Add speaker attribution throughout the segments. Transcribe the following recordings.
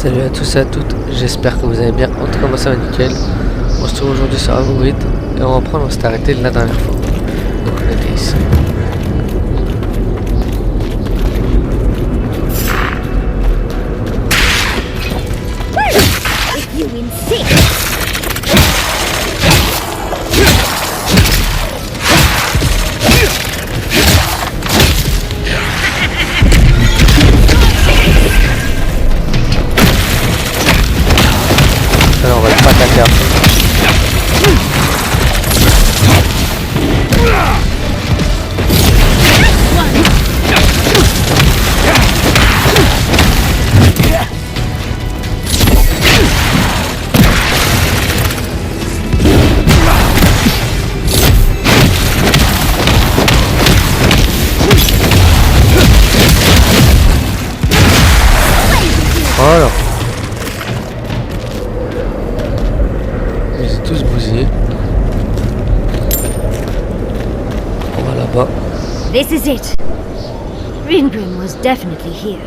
Speaker 1: Salut à tous et à toutes, j'espère que vous allez bien. En tout cas moi ça va nickel. On se trouve aujourd'hui sur Avowed et on va reprendre, on s'est arrêté la dernière fois. Donc on était ici. Alors on va pas attaquer après. Voilà. Ils sont tous bousillés. On va là-bas.
Speaker 2: This is it. Ringrim was definitely here.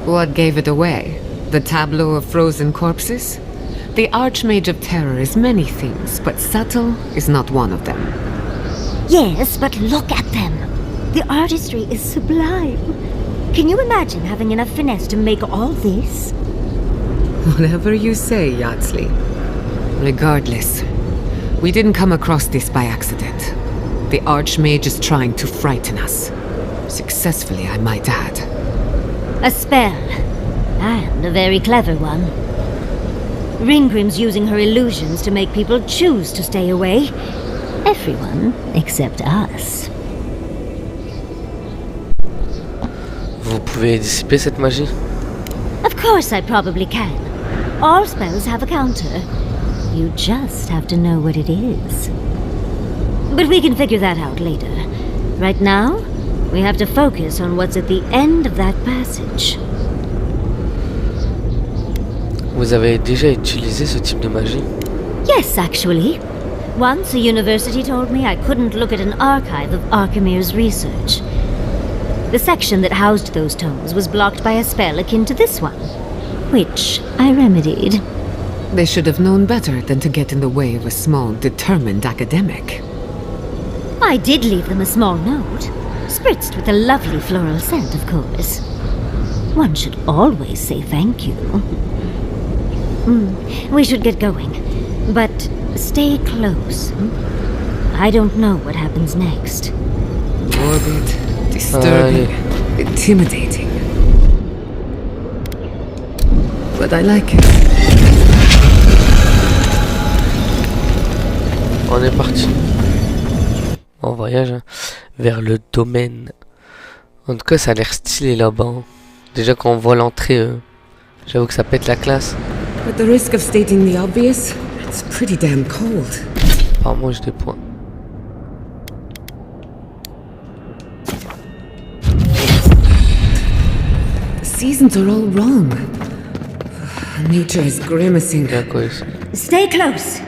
Speaker 3: What gave it away? The tableau of frozen corpses? The Archmage of Terror is many things, but subtle is not one of them.
Speaker 2: Yes, but look at them. The artistry is sublime. Can you imagine having enough finesse to make all this?
Speaker 3: Whatever you say, Yardsley. Regardless, we didn't come across this by accident. The Archmage is trying to frighten us. Successfully, I might add.
Speaker 2: A spell. And a very clever one. Ringrim's using her illusions to make people choose to stay away. Everyone except us.
Speaker 1: Vous pouvez dissiper cette magie?
Speaker 2: Of course I probably can. All spells have a counter. You just have to know what it is. But we can figure that out later. Right now, we have to focus on what's at the end of that passage.
Speaker 1: Vous avez déjà utilisé ce type de magie?
Speaker 2: Yes, actually. Once a university told me I couldn't look at an archive of Archimir's research. The section that housed those tomes was blocked by a spell akin to this one, which I remedied.
Speaker 3: They should have known better than to get in the way of a small, determined academic.
Speaker 2: I did leave them a small note, spritzed with a lovely floral scent, of course. One should always say thank you. We should get going, but stay close. I don't know what happens next.
Speaker 3: Morbid, disturbing, intimidating. But I like it.
Speaker 1: On est parti. On voyage vers le domaine. En tout cas ça a l'air stylé là-bas. Déjà quand on voit l'entrée, j'avoue que ça pète la classe.
Speaker 3: At the risk of stating the obvious, it's pretty damn cold.
Speaker 1: Apparemment j'ai des points.
Speaker 3: The seasons are all wrong. Nature is grimacing.
Speaker 1: Il y a quoi ici?
Speaker 2: Stay close.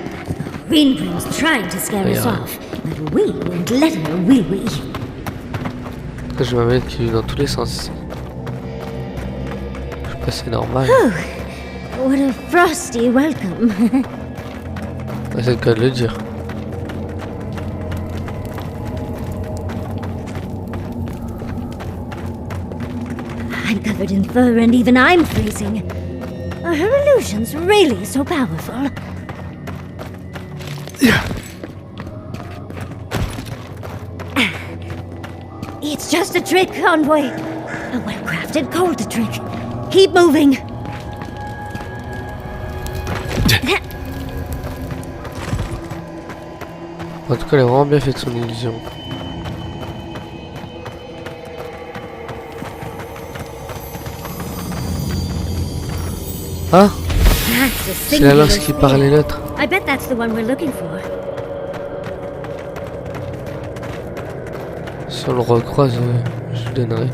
Speaker 2: Ringrim's trying to scare us off, but we won't let her, will we?
Speaker 1: Je m'amène qu'il est dans tous les sens ici. Je sais pas si c'est normal.
Speaker 2: What a frosty welcome.
Speaker 1: C'est le cas de le dire.
Speaker 2: I'm covered in fur and even I'm freezing. Are her illusions really so powerful? It's just a trick, Envoy. A well-crafted cold trick. Keep moving.
Speaker 1: En tout cas, elle a vraiment bien fait de son illusion. Ah, c'est la lance qui parlait l'autre.
Speaker 2: I bet that's the one we're looking for.
Speaker 1: Si on le recroise, je lui donnerai.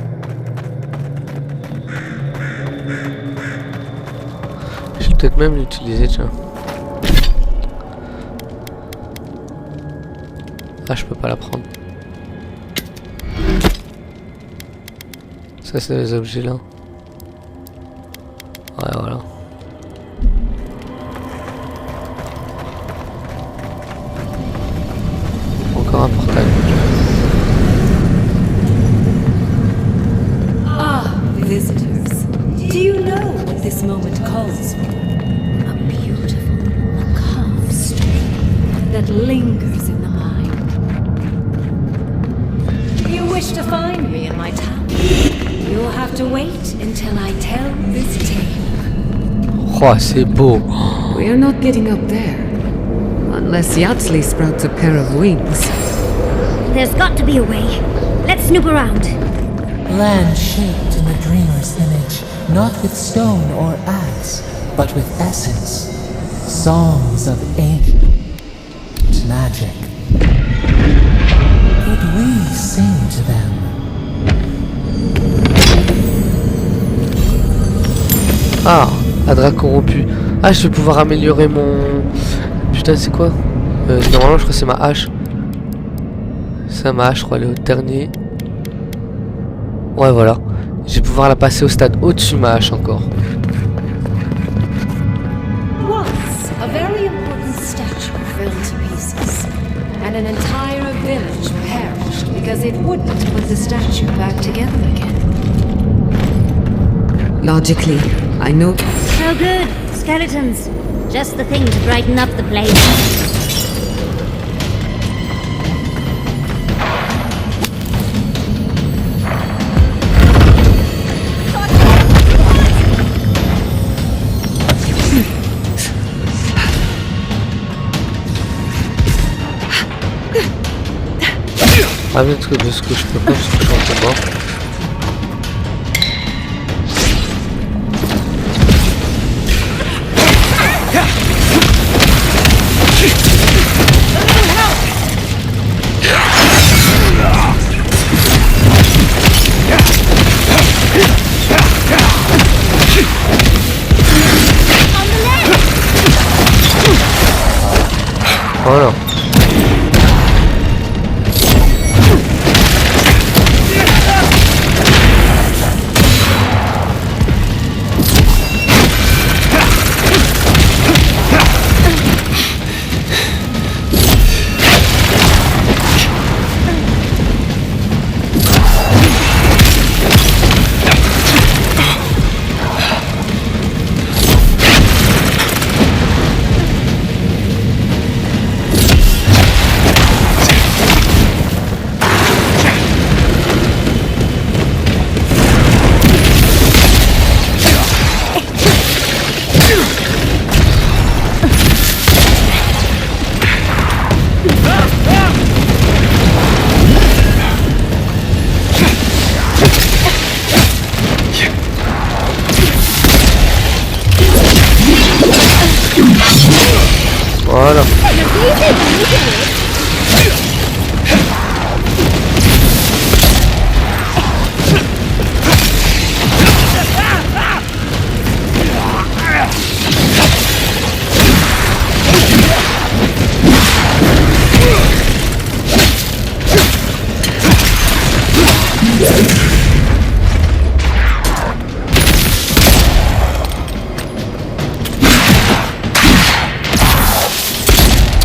Speaker 1: Je vais peut-être même l'utiliser, tiens. Ah, je peux pas la prendre. Ça, c'est les objets là. Ouais, voilà. Encore un portail.
Speaker 4: Ah, visitors. Do you know what this moment calls for? A beautiful, macabre story that lingers in the mind. You wish to find me in my town? You'll have to wait until I tell this tale.
Speaker 1: Oh, c'est beau.
Speaker 3: We're not getting up there. Unless Yatsley sprouts a pair of wings.
Speaker 2: There's got to be a way. Let's snoop around.
Speaker 5: Land shaped in the dreamer's image, not with stone or axe, but with essence. Songs of ancient magic. Could we sing to them?
Speaker 1: Ah, Adra corrompu. Ah, je vais pouvoir améliorer mon... Putain, c'est quoi normalement, je crois que c'est ma hache. C'est ma hache, je crois, elle est au dernier. Ouais, voilà. Je vais pouvoir la passer au stade au-dessus de ma hache encore.
Speaker 4: Once, a very important statue fell to pieces, and an entire village perished because it wouldn't put the statue back together again.
Speaker 3: Logically, I know.
Speaker 2: Oh good, skeletons. Just the thing to brighten up the place.
Speaker 1: Ah, peut-être que de ce que je peux pas, parce que je suis en combat. Voilà. Voilà.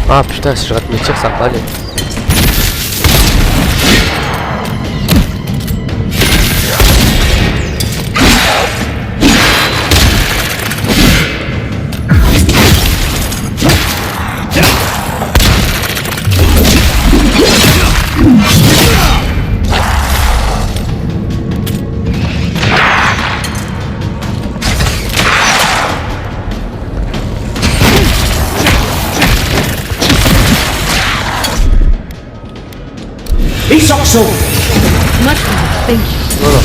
Speaker 1: Ah putain, si je rate mes tirs, ça va pas aller.
Speaker 4: Much better, thank you.
Speaker 1: Voilà.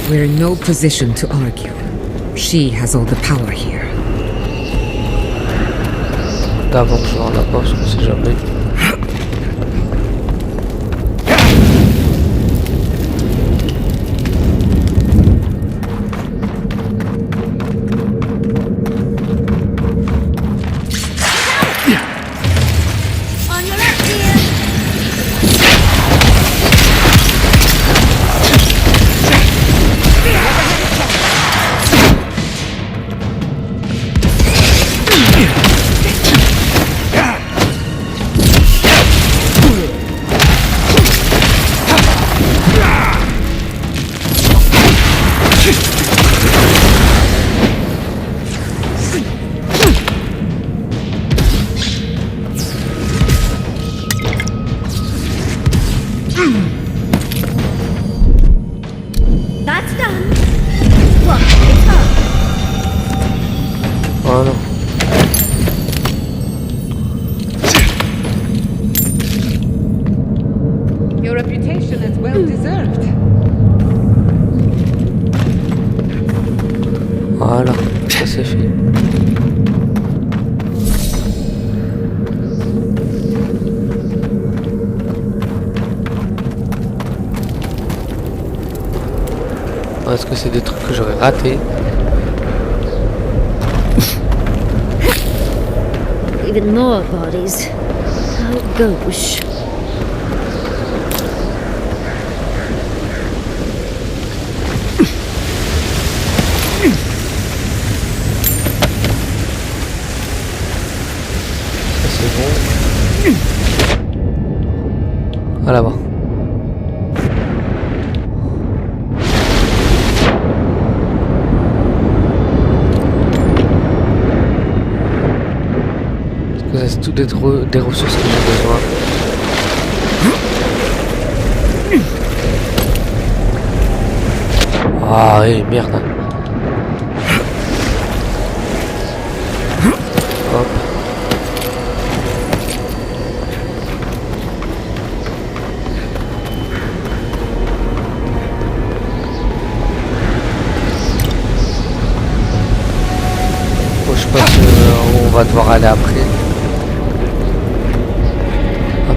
Speaker 3: We're in no position to argue. She has all the power here.
Speaker 1: D'avant que je rende la porte, on sait jamais.
Speaker 2: That's done. Look, it's her.
Speaker 1: Oh non.
Speaker 3: Your reputation is well deserved.
Speaker 1: Voilà, ça c'est fait. Est-ce que c'est des trucs que j'aurais ratés?
Speaker 2: Even more bodies. How gauche.
Speaker 1: Ça c'est bon. Ah là-bas. C'est tout des ressources que j'ai besoin. Ah oui, merde. Hop. Bon, je pense où on va devoir aller après.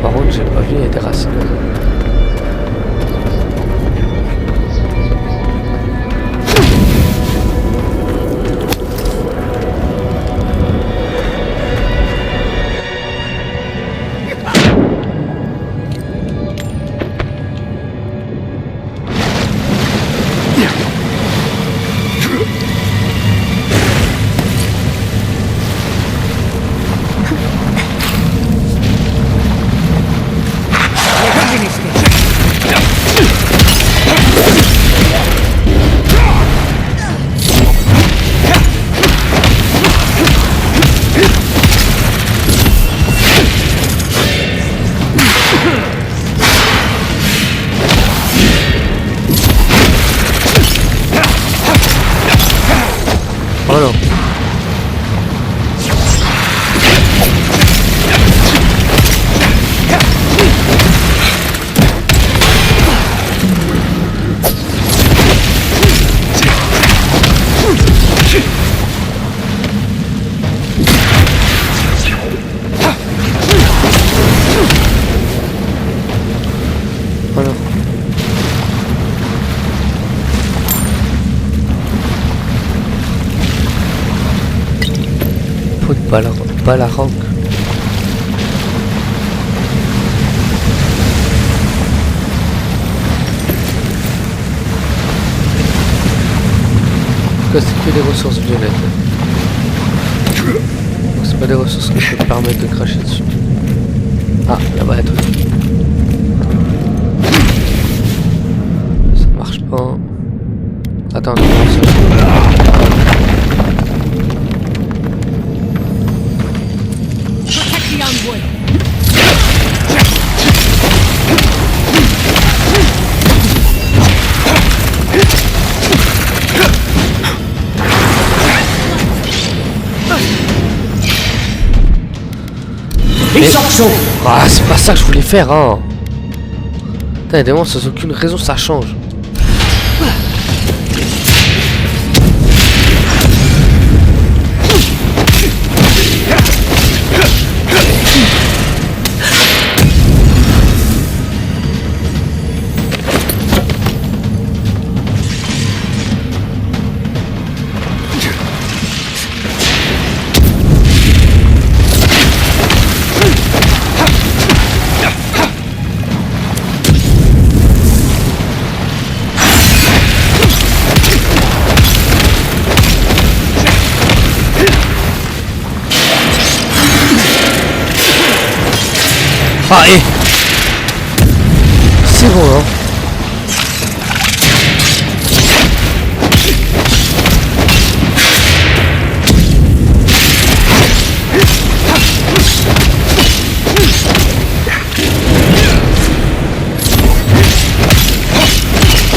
Speaker 1: Par contre, j'ai pas vu, il y a des racines. Oh non. Voilà. Pot de balaranque. En tout cas, c'est que des ressources violettes. Donc c'est pas des ressources que je peux me permettre de cracher dessus. Ah, là-bas, il y a tout. Ça marche pas. Attends, ah, c'est pas ça que je voulais faire, hein. Putain, des monstres, sans aucune raison, ça change. Ah, et c'est bon, hein.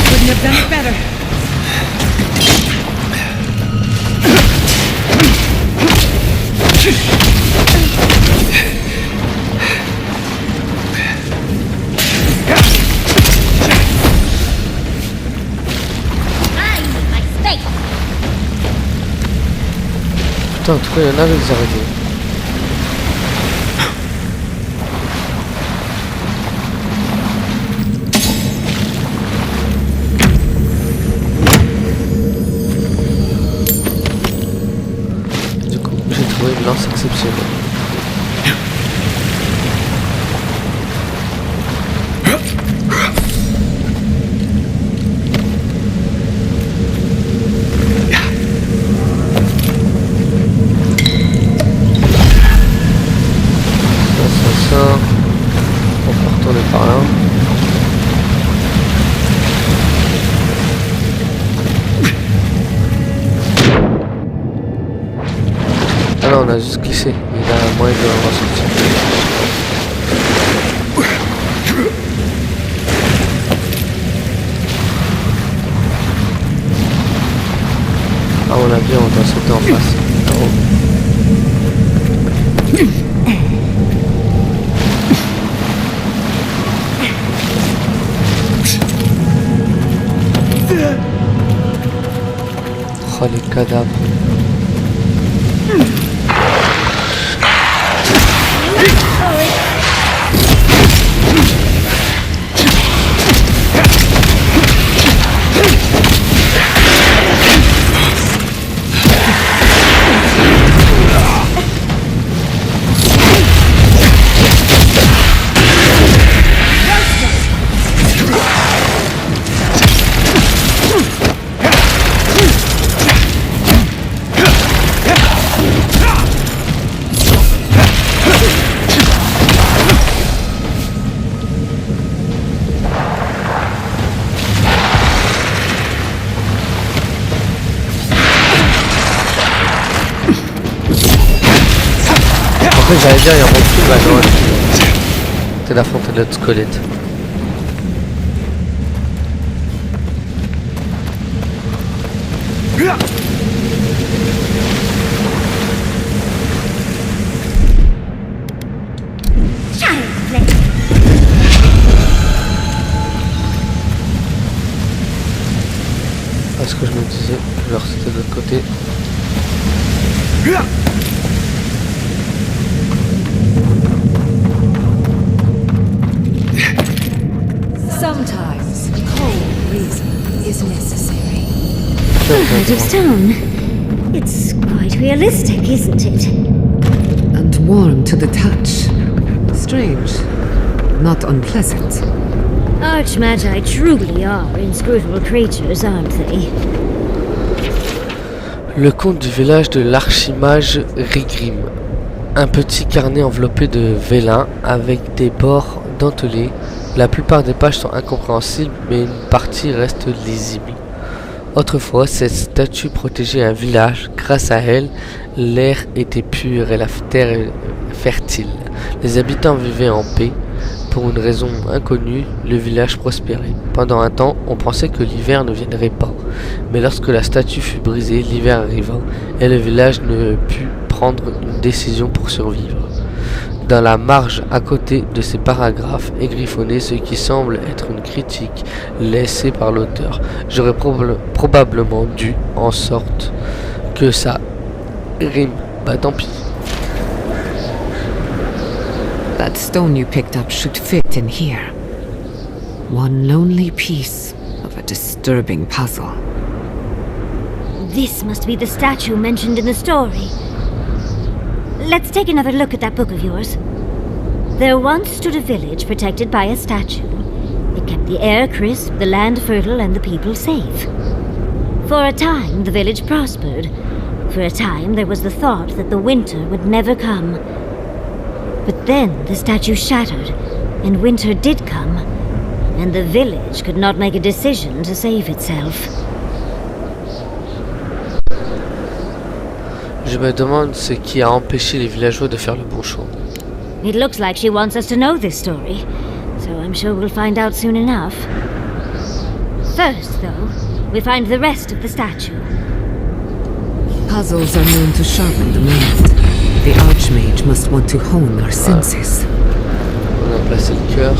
Speaker 3: Couldn't have done it better.
Speaker 1: Putain, en tout cas, il y en a des araignées. Du coup, j'ai trouvé une lance exceptionnelle. On peut retourner par là. Ah là on a juste glissé, il y a moyen de ressortir. Ah on a bien, on doit sauter en face. Oh. Oh les cadavres. Après j'allais dire il y a un bon truc, bah non, t'es d'affronter l'autre squelette. Parce que je me disais, genre c'était de l'autre côté.
Speaker 4: Sometimes cold reason is necessary.
Speaker 2: Out of stone. It's quite realistic, isn't it?
Speaker 3: And warm to the touch. Strange. Not unpleasant.
Speaker 2: Archmagi truly are inscrutable creatures, aren't they?
Speaker 1: Le conte du village de l'archimage Rigrim. Un petit carnet enveloppé de vélin avec des bords dentelés. La plupart des pages sont incompréhensibles, mais une partie reste lisible. Autrefois, cette statue protégeait un village. Grâce à elle, l'air était pur et la terre fertile. Les habitants vivaient en paix. Pour une raison inconnue, le village prospérait. Pendant un temps, on pensait que l'hiver ne viendrait pas. Mais lorsque la statue fut brisée, l'hiver arriva et le village ne put prendre une décision pour survivre. Dans la marge à côté de ces paragraphes est griffonné ce qui semble être une critique laissée par l'auteur. J'aurais probablement dû en sorte que ça rime. Bah tant pis.
Speaker 3: That stone you picked up should fit in here. One lonely piece of a disturbing puzzle.
Speaker 2: This must be the statue mentioned in the story. Let's take another look at that book of yours. There once stood a village protected by a statue. It kept the air crisp, the land fertile, and the people safe. For a time, the village prospered. For a time, there was the thought that the winter would never come. But then the statue shattered, and winter did come, and the village could not make a decision to save itself.
Speaker 1: Je me demande ce qui a empêché les villageois de faire le bon choix.
Speaker 2: It looks like she wants us to know this story, so I'm sure we'll find out soon enough. First, though, we find the rest of the statue.
Speaker 3: Puzzles are known to sharpen the mind. The Archmage must want to hone our senses.
Speaker 1: On a placé le cœur.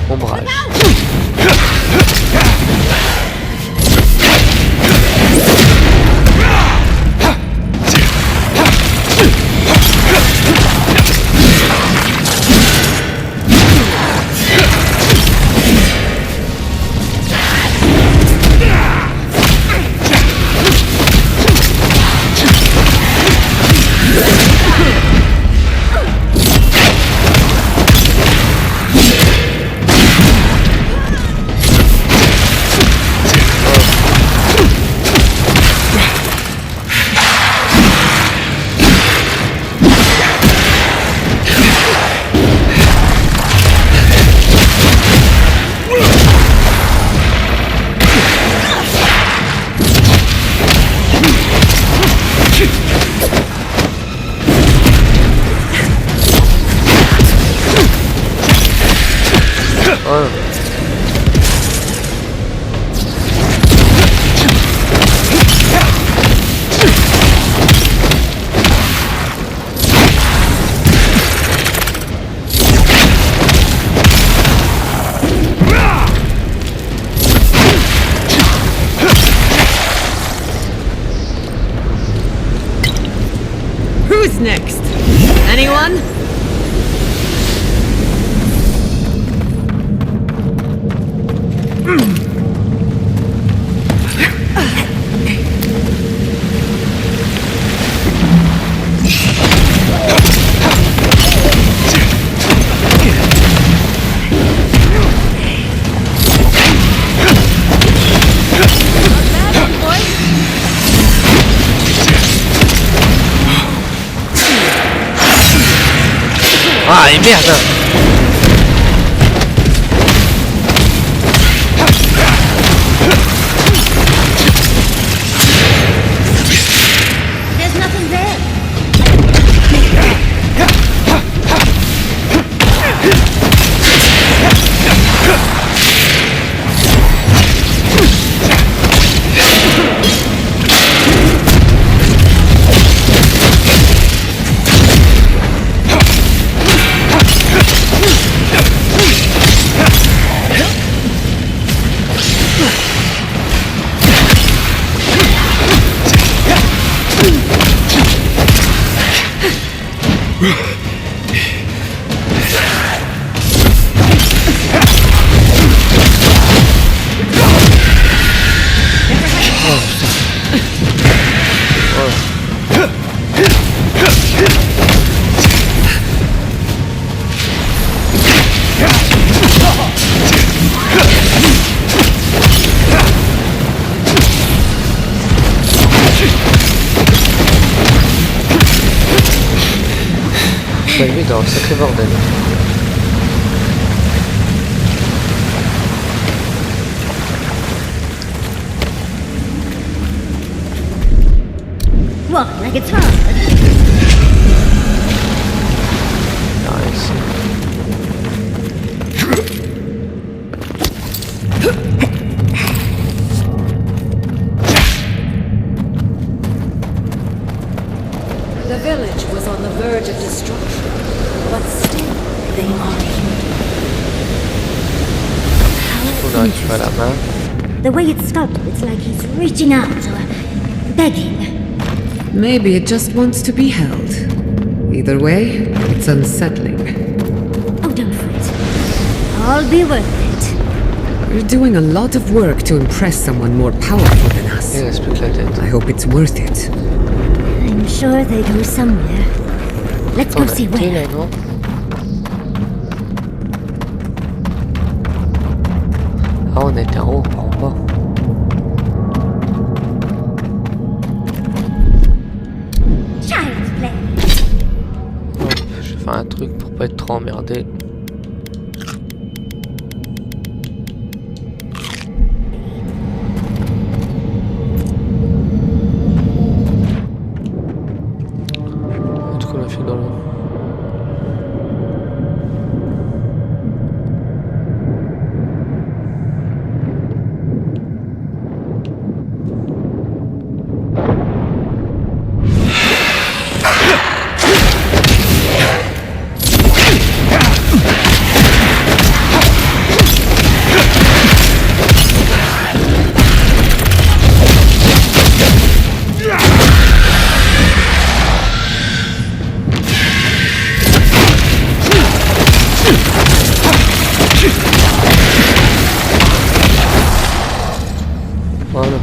Speaker 1: Ombrage.
Speaker 3: Who's next? Anyone?
Speaker 1: Ah, et merde!
Speaker 2: There's nothing there.
Speaker 1: Je suis arrivé dans un sacré bordel.
Speaker 2: What, like it's hard?
Speaker 1: Nice.
Speaker 4: The village was on the verge of destruction, but still they are here.
Speaker 1: On a récupéré la main.
Speaker 2: The way it's sculpted, it's like he's reaching out or begging.
Speaker 3: Maybe it just wants to be held. Either way, it's unsettling.
Speaker 2: Oh, don't fret. I'll be worth it.
Speaker 3: You're doing a lot of work to impress someone more powerful than us.
Speaker 1: Il reste plus que la tête.
Speaker 3: I hope it's worth it.
Speaker 2: I'm sure they go somewhere. Let's go
Speaker 1: On a
Speaker 2: see
Speaker 1: été là,
Speaker 2: where.
Speaker 1: non? Ah, on était en haut, pas en bas.
Speaker 2: Child's play.
Speaker 1: Hop, je vais faire un truc pour pas être trop emmerdé. En tout cas, on a fait dans l'eau. Voilà.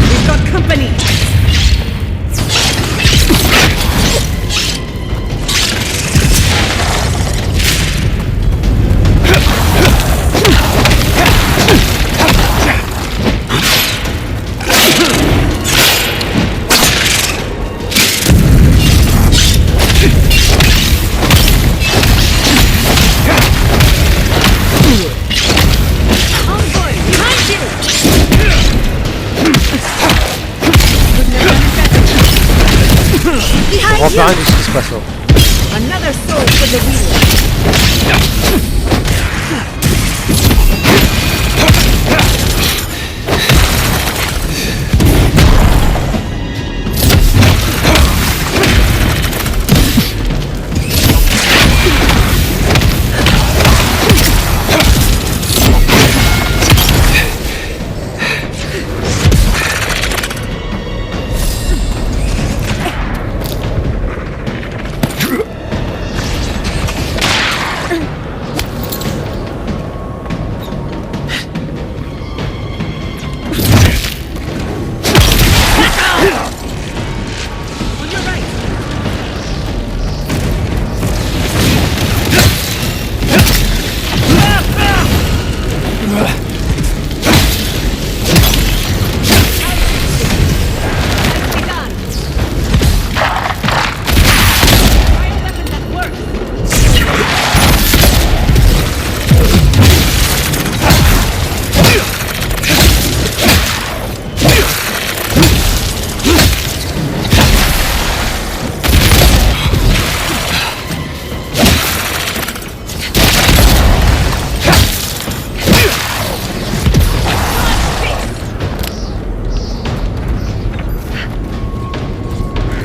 Speaker 3: We've got company!
Speaker 1: On va parler de ce qui se passe là.
Speaker 3: Another soul for the wheel!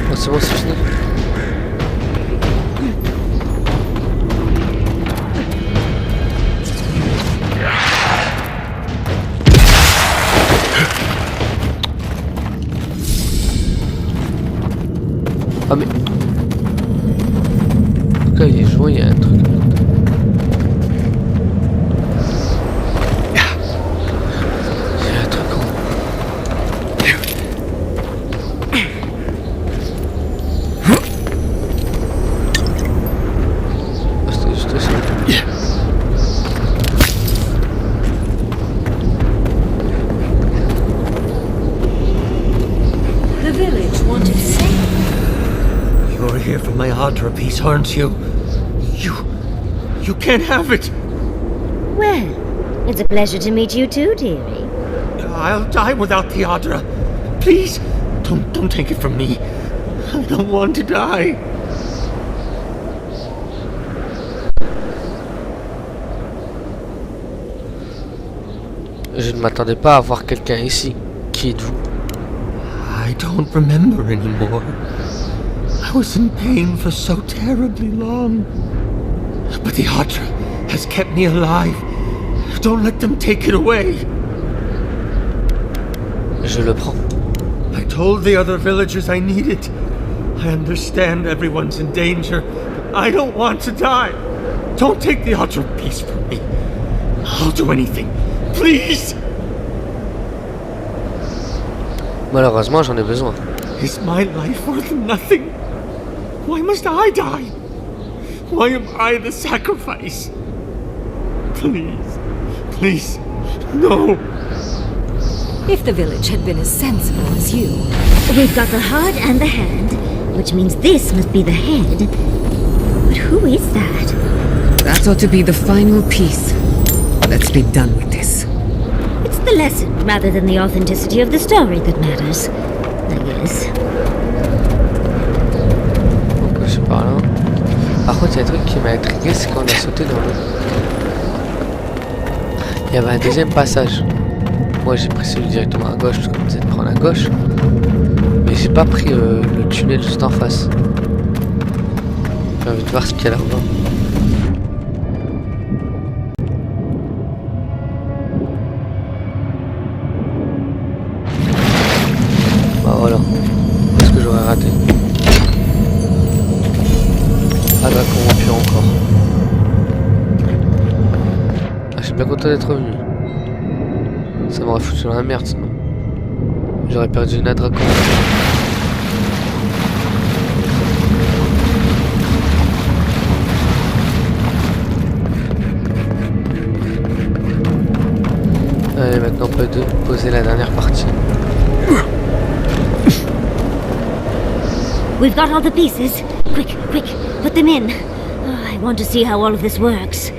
Speaker 1: Oh, c'est bon, c'est fini. Ah mais... En tout cas, il est joué, il y a un truc. Il y a un truc en haut. Ah, c'était juste ça.
Speaker 4: The village wanted saving.
Speaker 6: You're here for my Adra piece, aren't you? You can't have it!
Speaker 2: Well, it's a pleasure to meet you too, dearie.
Speaker 6: I'll die without the Adra. Please, don't take it from me. I don't want to die.
Speaker 1: Je ne m'attendais pas à voir quelqu'un ici. Qui êtes-vous?
Speaker 6: I don't remember anymore. I was in pain for so terribly long. But the Hadra has kept me alive. Don't let them take it away.
Speaker 1: Je le prends.
Speaker 6: I told the other villagers I need it. I understand everyone's in danger. I don't want to die. Don't take the Hadra piece from me. I'll do anything. Please!
Speaker 1: Malheureusement, j'en ai besoin.
Speaker 6: Is my life worth nothing? Why must I die? Why am I the sacrifice? Please, please, no.
Speaker 4: If the village had been as sensible as you,
Speaker 2: We've got the heart and the hand, which means this must be the head. But who is that?
Speaker 3: That ought to be the final piece. Let's be done with this.
Speaker 2: It's the lesson rather than the authenticity of the story that matters, I guess.
Speaker 1: Donc je suis par là. Par contre, il y a un truc qui m'a intrigué, c'est quand on a sauté dans l'eau. Il y avait un deuxième passage. Moi j'ai pris celui directement à gauche, parce qu'on me disait de prendre à gauche. Mais j'ai pas pris le tunnel juste en face. J'ai envie de voir ce qu'il y a là-bas. Bah voilà. Qu'est-ce que j'aurais raté? Ah là, corrompu encore. Ah, je suis bien content d'être revenu. Ça m'aurait foutu dans la merde sinon. J'aurais perdu une adra corrompue. Allez, maintenant on peut poser la dernière partie.
Speaker 2: We've got all the pieces. Quick, quick, put them in. Oh, I want to see how all of this works.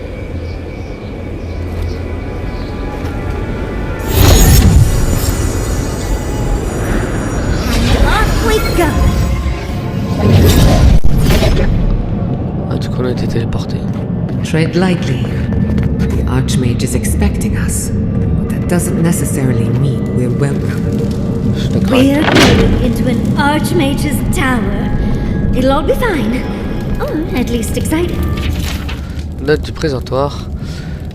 Speaker 2: And off we go.
Speaker 1: Ah, du coup on a été téléporté.
Speaker 3: Tread lightly. The Archmage is expecting us. But that doesn't necessarily mean we're welcome.
Speaker 1: Je suis d'accord.
Speaker 2: We're going into an Archmage's tower. It'll all be fine. Oh, at least exciting.
Speaker 1: Note du présentoir.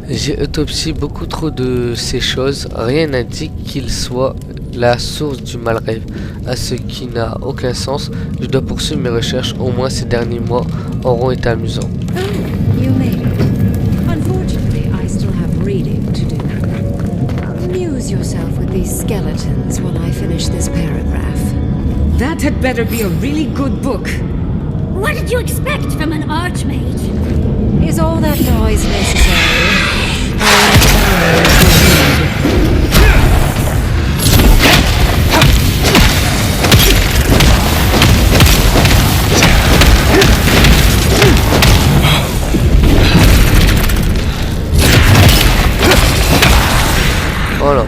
Speaker 1: J'ai autopsié beaucoup trop de ces choses. Rien n'indique qu'il soit la source du mal rêve. À ce qui n'a aucun sens, je dois poursuivre mes recherches. Au moins ces derniers mois auront été amusants.
Speaker 4: oh, you made it. Unfortunately, I still have reading to do. Amuse yourself with these skeletons while I finish this paragraph.
Speaker 3: That had better be a really good book.
Speaker 2: What did you expect from an Archmage?
Speaker 4: Is all that noise necessary?
Speaker 1: Voilà.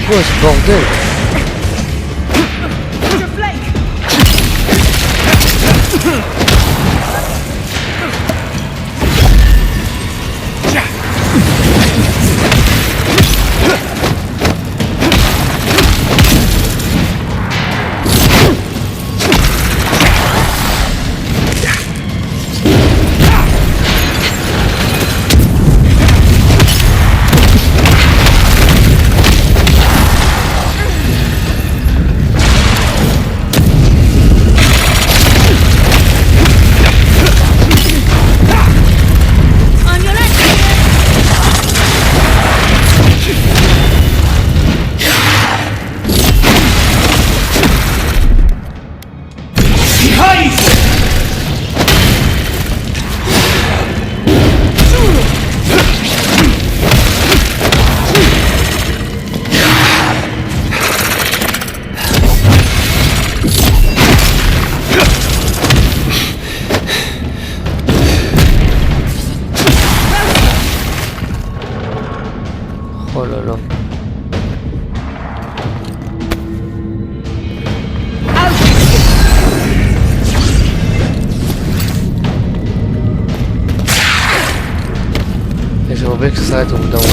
Speaker 1: quoi ce bordel? Oh là là. Et j'aimerais bien que ça s'arrête au bout d'un moment.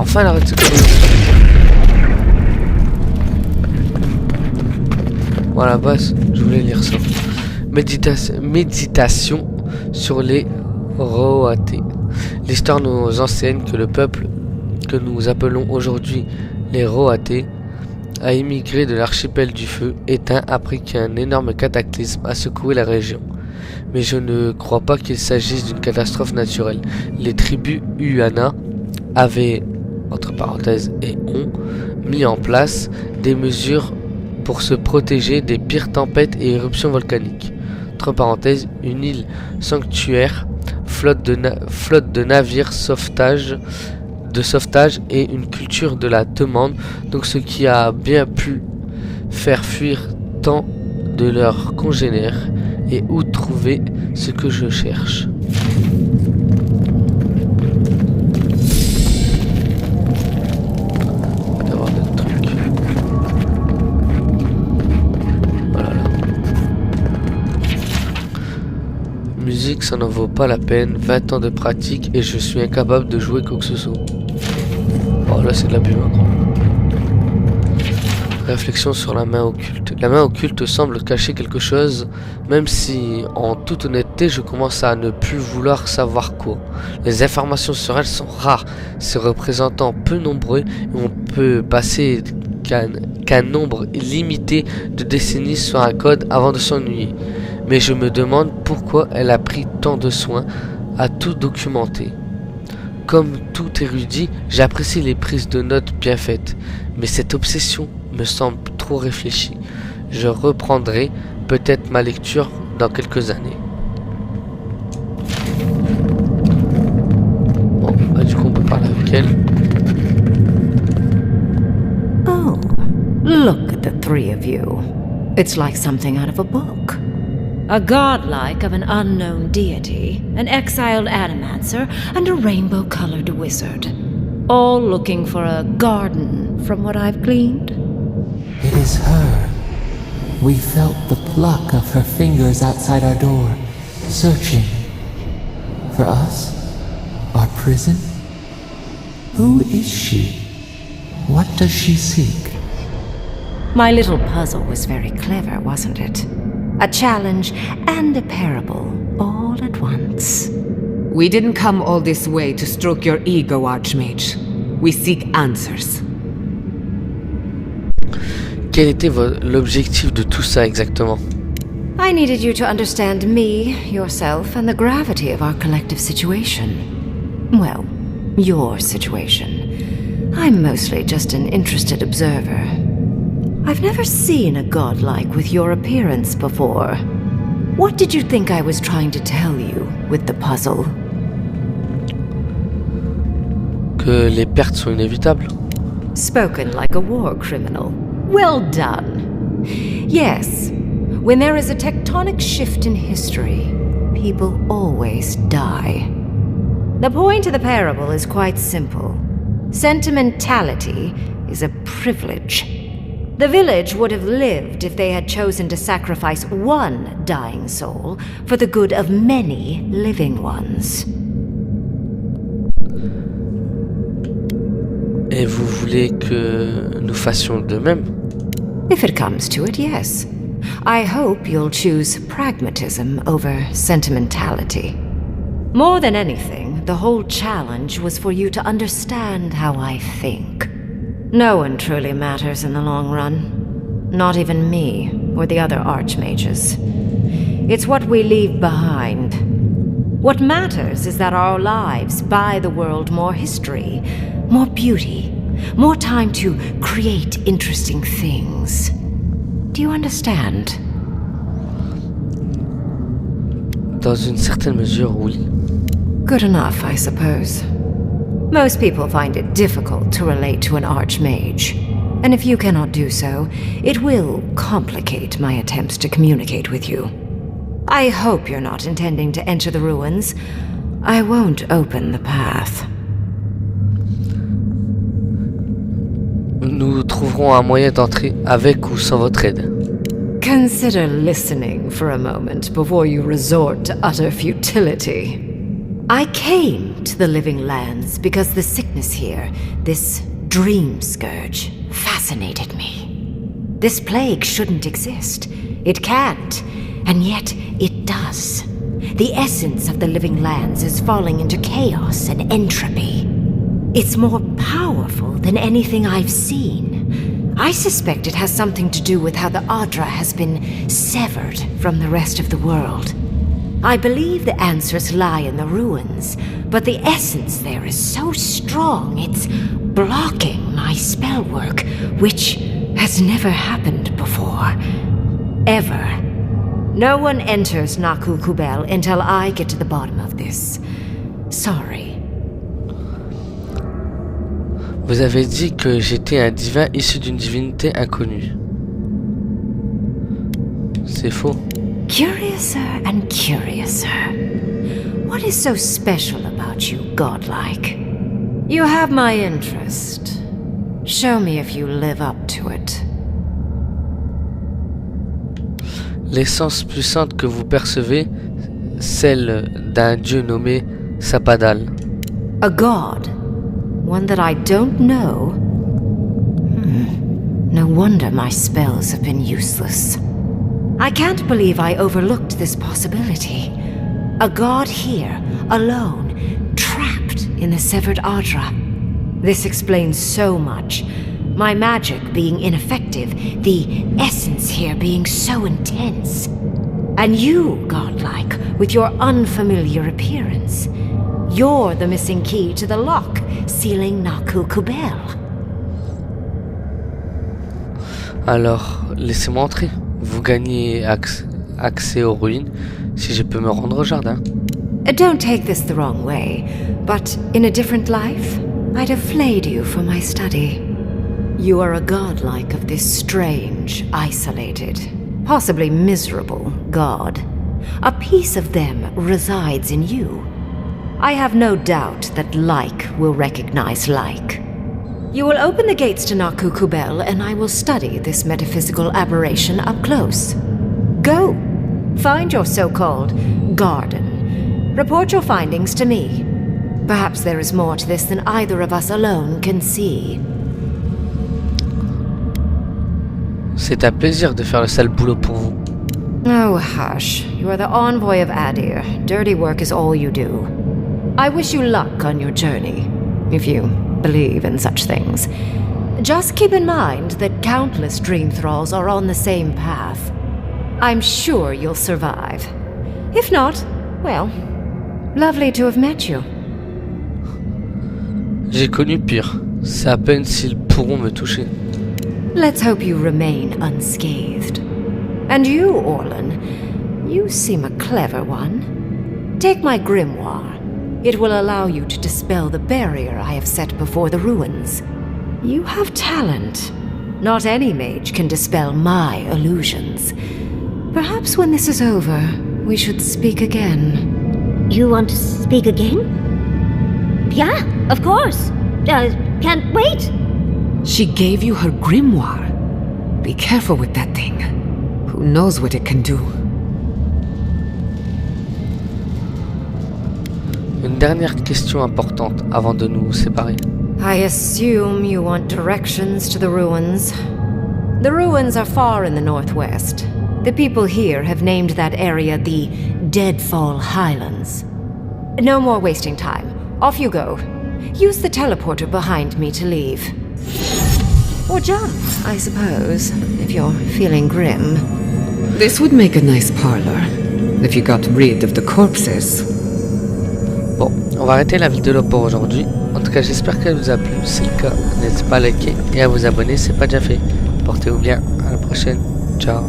Speaker 1: Enfin, elle arrête de se courir. Voilà, base, je voulais lire ça. Méditation sur les Roathés. L'histoire nous enseigne que le peuple que nous appelons aujourd'hui les Roathés a immigré de l'archipel du feu, éteint après qu'un énorme cataclysme a secoué la région. Mais je ne crois pas qu'il s'agisse d'une catastrophe naturelle. Les tribus Huana avaient, entre parenthèses, et ont mis en place des mesures pour se protéger des pires tempêtes et éruptions volcaniques. Entre parenthèses, une île sanctuaire, flotte de navires de sauvetage et une culture de la demande, donc ce qui a bien pu faire fuir tant de leurs congénères. Et où trouver ce que je cherche? Musique, ça n'en vaut pas la peine. 20 ans de pratique et je suis incapable de jouer quoi que ce soit. Oh là, c'est de l'abus maintenant. Réflexion sur la main occulte. La main occulte semble cacher quelque chose, même si, en toute honnêteté, je commence à ne plus vouloir savoir quoi. Les informations sur elle sont rares, ses représentants peu nombreux, et on peut passer qu'un nombre limité de décennies sur un code avant de s'ennuyer. Mais je me demande pourquoi elle a pris tant de soin à tout documenter. Comme tout érudit, j'apprécie les prises de notes bien faites, mais cette obsession me semble trop réfléchie. Je reprendrai peut-être ma lecture dans quelques années. Bon, bah du coup on peut parler avec elle.
Speaker 7: Oh, look at the three of you. It's like something out of a book. A godlike of an unknown deity, an exiled animancer, and a rainbow-colored wizard. All looking for a garden, from what I've gleaned.
Speaker 5: It is her. We felt the pluck of her fingers outside our door, searching. For us? Our prison? Who is she? What does she seek?
Speaker 7: My little puzzle was very clever, wasn't it? A challenge and a parable all at once.
Speaker 3: We didn't come all this way to stroke your ego, Archmage. We seek answers.
Speaker 1: Quel était l'objectif de tout ça exactement?
Speaker 7: I needed you to understand me, yourself, and the gravity of our collective situation. Well, your situation. I'm mostly just an interested observer. I've never seen a godlike with your appearance before. What did you think I was trying to tell you with the puzzle?
Speaker 1: Que les pertes sont inévitables.
Speaker 7: Spoken like a war criminal. Well done. Yes, when there is a tectonic shift in history, people always die. The point of the parable is quite simple. Sentimentality is a privilege. The village would have lived if they had chosen to sacrifice one dying soul for the good of many living ones.
Speaker 1: Et vous voulez que nous fassions de même?
Speaker 7: If it comes to it, yes. I hope you'll choose pragmatism over sentimentality. More than anything, the whole challenge was for you to understand how I think. No one truly matters in the long run. Not even me, or the other archmages. It's what we leave behind. What matters is that our lives buy the world more history, more beauty, more time to create interesting things. Do you understand?
Speaker 1: Dans une certaine mesure, oui.
Speaker 7: Good enough, I suppose. Most people find it difficult to relate to an archmage, and if you cannot do so, it will complicate my attempts to communicate with you. I hope you're not intending to enter the ruins. I won't open the path.
Speaker 1: Nous trouverons un moyen d'entrer avec ou sans votre aide.
Speaker 7: Consider listening for a moment before you resort to utter futility. I came to the Living Lands because the sickness here, this dream scourge, fascinated me. This plague shouldn't exist. It can't, and yet it does. The essence of the Living Lands is falling into chaos and entropy. It's more powerful than anything I've seen. I suspect it has something to do with how the Adra has been severed from the rest of the world. I believe the answers lie in the ruins, but the essence there is so strong it's blocking my spell work, which has never happened before. Ever. No one enters Naku Kubel until I get to the bottom of this. Sorry.
Speaker 1: Vous avez dit que j'étais un divin issu d'une divinité inconnue. C'est faux.
Speaker 7: Curiouser and curiouser. What is so special about you, godlike? You have my interest. Show me if you live up to it.
Speaker 1: L'essence puissante que vous percevez, celle d'un dieu nommé Sapadal.
Speaker 7: A god? One that I don't know? No wonder my spells have been useless. I can't believe I overlooked this possibility. A god here, alone, trapped in the severed Adra. This explains so much. My magic being ineffective, the essence here being so intense. And you, godlike, with your unfamiliar appearance. You're the missing key to the lock, sealing Naku Kubel.
Speaker 1: Alors, laissez-moi entrer. Vous gagnez accès aux ruines si je peux me rendre au jardin.
Speaker 7: Don't take this the wrong way, but in a different life, I'd have flayed you for my study. You are a godlike of this strange, isolated, possibly miserable god. A piece of them resides in you. I have no doubt that like will recognize like. You will open the gates to Naku Kubel, and I will study this metaphysical aberration up close.
Speaker 4: Go. Find your so-called garden. Report your findings to me. Perhaps there is more to this than either of us alone can see.
Speaker 1: C'est un plaisir de faire le sale boulot pour vous.
Speaker 4: Oh, hush. You are the envoy of Adir. Dirty work is all you do. I wish you luck on your journey, if you believe in such things. Just keep in mind that countless dream thralls are on the same path. I'm sure you'll survive. If not, well, lovely to have met you.
Speaker 1: J'ai connu pire. C'est à peine s'ils pourront me toucher.
Speaker 4: Let's hope you remain unscathed. And you, Orlan, you seem a clever one. Take my grimoire. It will allow you to dispel the barrier I have set before the ruins. You have talent. Not any mage can dispel my illusions. Perhaps when this is over, we should speak again.
Speaker 2: You want to speak again? Yeah, of course. Can't wait.
Speaker 3: She gave you her grimoire. Be careful with that thing. Who knows what it can do?
Speaker 1: Une dernière question importante avant de nous séparer.
Speaker 4: I assume you want directions to the ruins. The ruins are far in the northwest. The people here have named that area the Deadfall Highlands. No more wasting time. Off you go. Use the teleporter behind me to leave. Or jump, I suppose, if you're feeling grim.
Speaker 3: This would make a nice parlor, if you got rid of the corpses.
Speaker 1: Bon, on va arrêter la vidéo pour aujourd'hui. En tout cas, j'espère qu'elle vous a plu. Si c'est le cas, n'hésitez pas à liker et à vous abonner si ce n'est pas déjà fait. Portez-vous bien, à la prochaine. Ciao.